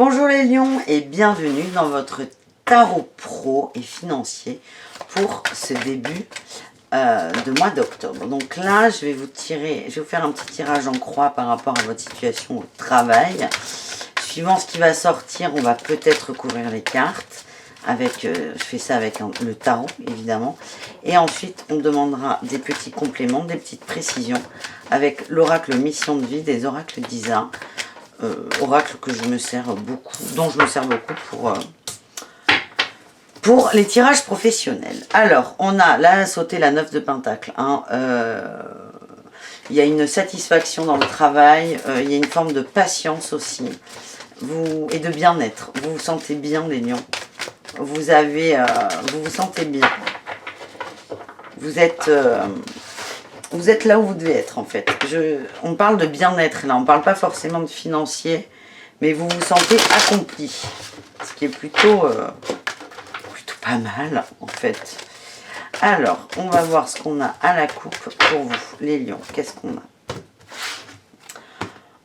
Bonjour les lions et bienvenue dans votre tarot pro et financier pour ce début de mois d'octobre. Donc là, je vais vous faire un petit tirage en croix par rapport à votre situation au travail. Suivant ce qui va sortir, on va peut-être couvrir les cartes. Je fais ça avec le tarot, évidemment. Et ensuite, on demandera des petits compléments, des petites précisions avec l'oracle Mission de Vie des oracles d'Isa. Oracle que je me sers beaucoup, dont je me sers beaucoup pour les tirages professionnels. Alors, on a là sauté la 9 de Pentacle. Hein, il y a une satisfaction dans le travail, il y a une forme de patience aussi, et de bien-être. Vous vous sentez bien, les lions. Vous vous sentez bien. Vous êtes là où vous devez être, en fait. On parle de bien-être, là. On ne parle pas forcément de financier, mais vous vous sentez accompli. Ce qui est plutôt pas mal, en fait. Alors, on va voir ce qu'on a à la coupe pour vous, les lions. Qu'est-ce qu'on a?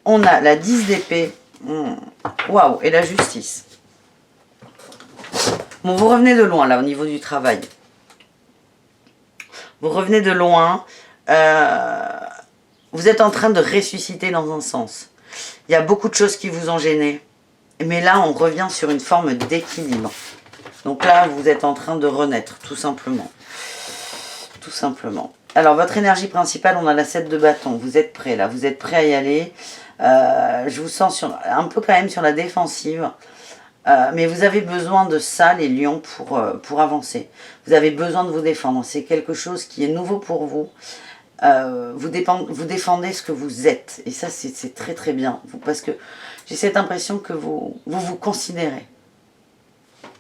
On a la 10 d'épée. Waouh, et la justice. Bon, vous revenez de loin, là, au niveau du travail. Vous revenez de loin. Vous êtes en train de ressusciter dans un sens. Il y a beaucoup de choses qui vous ont gêné. Mais là, on revient sur une forme d'équilibre. Donc là, vous êtes en train de renaître, tout simplement. Tout simplement. Alors, votre énergie principale, on a la 7 de bâton. Vous êtes prêt, là. Vous êtes prêt à y aller. Je vous sens un peu quand même sur la défensive. Mais vous avez besoin de ça, les lions, pour avancer. Vous avez besoin de vous défendre. C'est quelque chose qui est nouveau pour vous. Vous défendez ce que vous êtes. Et ça, c'est très très bien. Parce que j'ai cette impression que vous considérez.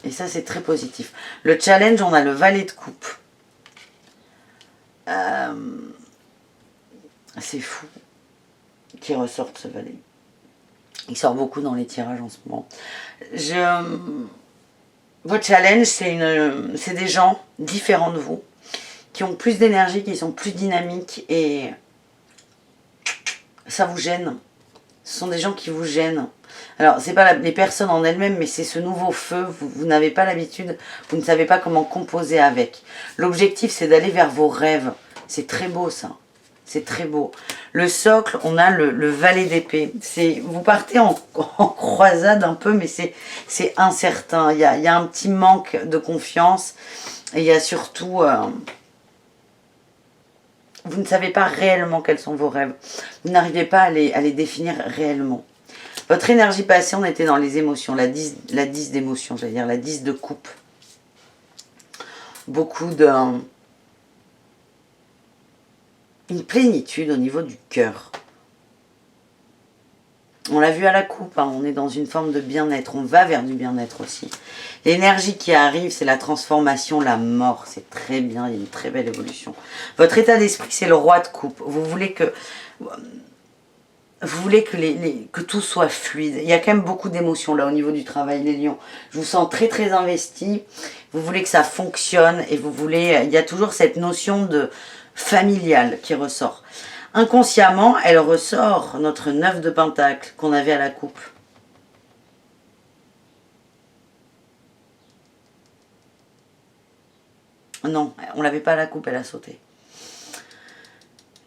Et ça, c'est très positif. Le challenge, on a le valet de coupe. C'est fou qui ressorte ce valet. Il sort beaucoup dans les tirages en ce moment. Votre challenge, c'est des gens différents de vous, qui ont plus d'énergie, qui sont plus dynamiques, et ça vous gêne. Ce sont des gens qui vous gênent. Alors, ce n'est pas les personnes en elles-mêmes, mais c'est ce nouveau feu. Vous n'avez pas l'habitude, vous ne savez pas comment composer avec. L'objectif, c'est d'aller vers vos rêves. C'est très beau, ça. C'est très beau. Le socle, on a le valet d'épée. Vous partez en croisade un peu, mais c'est incertain. Il y a un petit manque de confiance. Et il y a surtout... vous ne savez pas réellement quels sont vos rêves. Vous n'arrivez pas à les définir réellement. Votre énergie passée, on était dans les émotions. La 10 d'émotions, j'allais dire. La 10 de coupe. Beaucoup une plénitude au niveau du cœur. On l'a vu à la coupe, hein, on est dans une forme de bien-être, on va vers du bien-être aussi. L'énergie qui arrive, c'est la transformation, la mort, c'est très bien, il y a une très belle évolution. Votre état d'esprit, c'est le roi de coupe. Vous voulez que tout soit fluide. Il y a quand même beaucoup d'émotions là au niveau du travail, les lions. Je vous sens très très investi. Vous voulez que ça fonctionne et il y a toujours cette notion de familiale qui ressort. Inconsciemment, elle ressort notre 9 de Pentacle qu'on avait à la coupe. Non, on l'avait pas à la coupe, elle a sauté.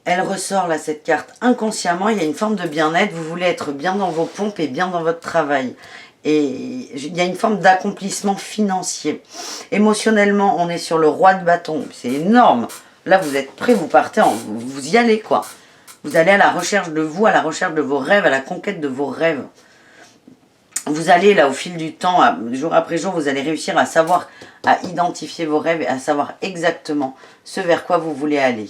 Elle ressort là, cette carte. Inconsciemment, il y a une forme de bien-être. Vous voulez être bien dans vos pompes et bien dans votre travail. Et il y a une forme d'accomplissement financier. Émotionnellement, on est sur le roi de bâton. C'est énorme. Là, vous êtes prêts, vous partez, vous y allez, quoi. Vous allez à la recherche de vous, à la recherche de vos rêves, à la conquête de vos rêves. Vous allez, là, au fil du temps, jour après jour, vous allez réussir à identifier vos rêves et à savoir exactement ce vers quoi vous voulez aller.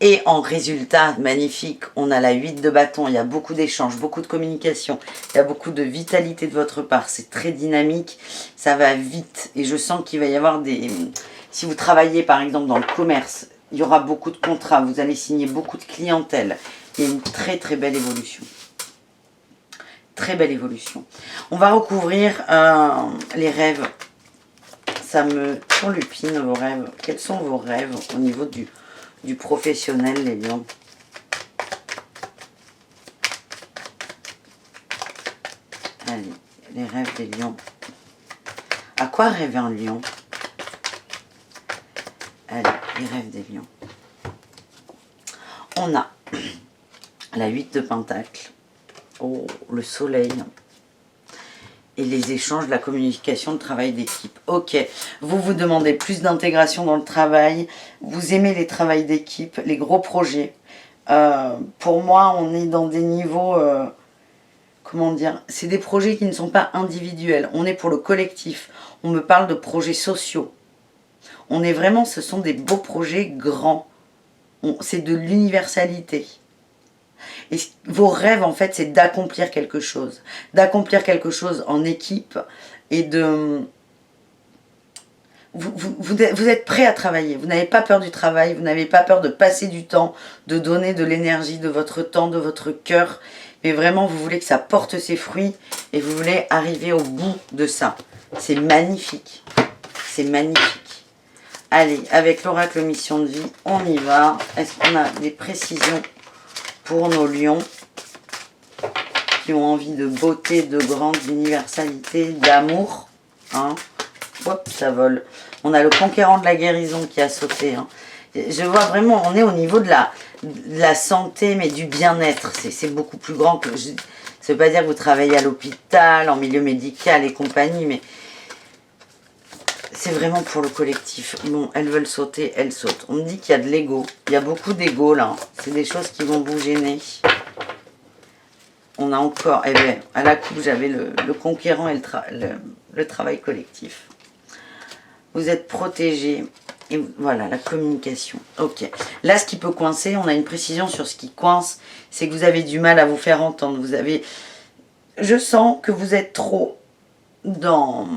Et en résultat magnifique, on a la 8 de bâton. Il y a beaucoup d'échanges, beaucoup de communication. Il y a beaucoup de vitalité de votre part. C'est très dynamique, ça va vite. Et je sens qu'il va y avoir si vous travaillez par exemple dans le commerce, il y aura beaucoup de contrats, vous allez signer beaucoup de clientèle. Il y a une très très belle évolution. Très belle évolution. On va recouvrir les rêves. Ça me turlupine vos rêves. Quels sont vos rêves au niveau du professionnel, les lions? Allez, les rêves des lions. À quoi rêve un lion? Allez, les rêves des lions. On a la 8 de Pentacle. Oh, le soleil. Et les échanges, la communication, le travail d'équipe. Ok, vous vous demandez plus d'intégration dans le travail. Vous aimez les travails d'équipe, les gros projets. Pour moi, on est dans des niveaux... comment dire? C'est des projets qui ne sont pas individuels. On est pour le collectif. On me parle de projets sociaux. On est vraiment... Ce sont des beaux projets grands. C'est de l'universalité. Et vos rêves, en fait, c'est d'accomplir quelque chose. D'accomplir quelque chose en équipe et de... Vous êtes prêt à travailler. Vous n'avez pas peur du travail. Vous n'avez pas peur de passer du temps, de donner de l'énergie, de votre temps, de votre cœur. Mais vraiment, vous voulez que ça porte ses fruits et vous voulez arriver au bout de ça. C'est magnifique. C'est magnifique. Allez, avec l'oracle mission de vie, on y va. Est-ce qu'on a des précisions pour nos lions qui ont envie de beauté, de grande universalité, d'amour, hein? Hop, ça vole. On a le conquérant de la guérison qui a sauté. Hein. Je vois vraiment, on est au niveau de la santé, mais du bien-être. C'est beaucoup plus grand que... Ça ne veut pas dire que vous travaillez à l'hôpital, en milieu médical et compagnie, mais c'est vraiment pour le collectif. Bon, elles veulent sauter, elles sautent. On me dit qu'il y a de l'ego. Il y a beaucoup d'ego là. C'est des choses qui vont vous gêner. On a encore... Eh bien, à la coupe, j'avais le conquérant et le travail collectif. Vous êtes protégé. Et voilà, la communication. Ok. Là, ce qui peut coincer, on a une précision sur ce qui coince, c'est que vous avez du mal à vous faire entendre. Vous avez... Je sens que vous êtes trop dans...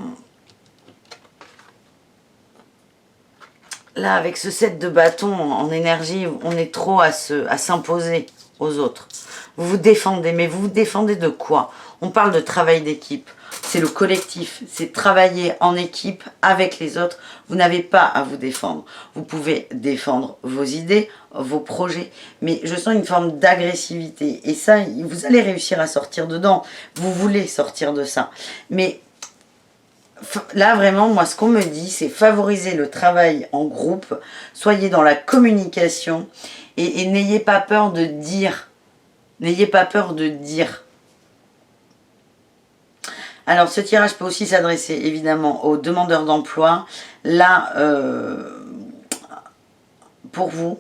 Là, avec ce 7 de bâton en énergie, on est trop à s'imposer aux autres. Vous vous défendez, mais vous vous défendez de quoi? On parle de travail d'équipe. C'est le collectif, c'est travailler en équipe avec les autres. Vous n'avez pas à vous défendre. Vous pouvez défendre vos idées, vos projets, mais je sens une forme d'agressivité. Et ça, vous allez réussir à sortir dedans. Vous voulez sortir de ça. Mais là, vraiment, moi, ce qu'on me dit, c'est favoriser le travail en groupe. Soyez dans la communication et n'ayez pas peur de dire. N'ayez pas peur de dire. Alors, ce tirage peut aussi s'adresser, évidemment, aux demandeurs d'emploi. Là, pour vous,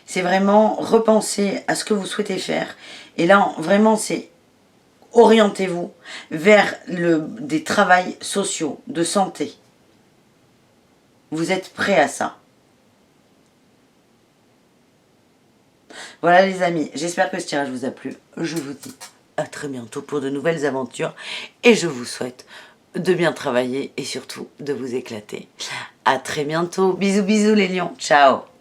c'est vraiment repenser à ce que vous souhaitez faire. Et là, vraiment, c'est orientez-vous vers des travails sociaux, de santé. Vous êtes prêts à ça. Voilà les amis, j'espère que ce tirage vous a plu. Je vous dis à très bientôt pour de nouvelles aventures et je vous souhaite de bien travailler et surtout de vous éclater. À très bientôt. Bisous bisous les lions. Ciao.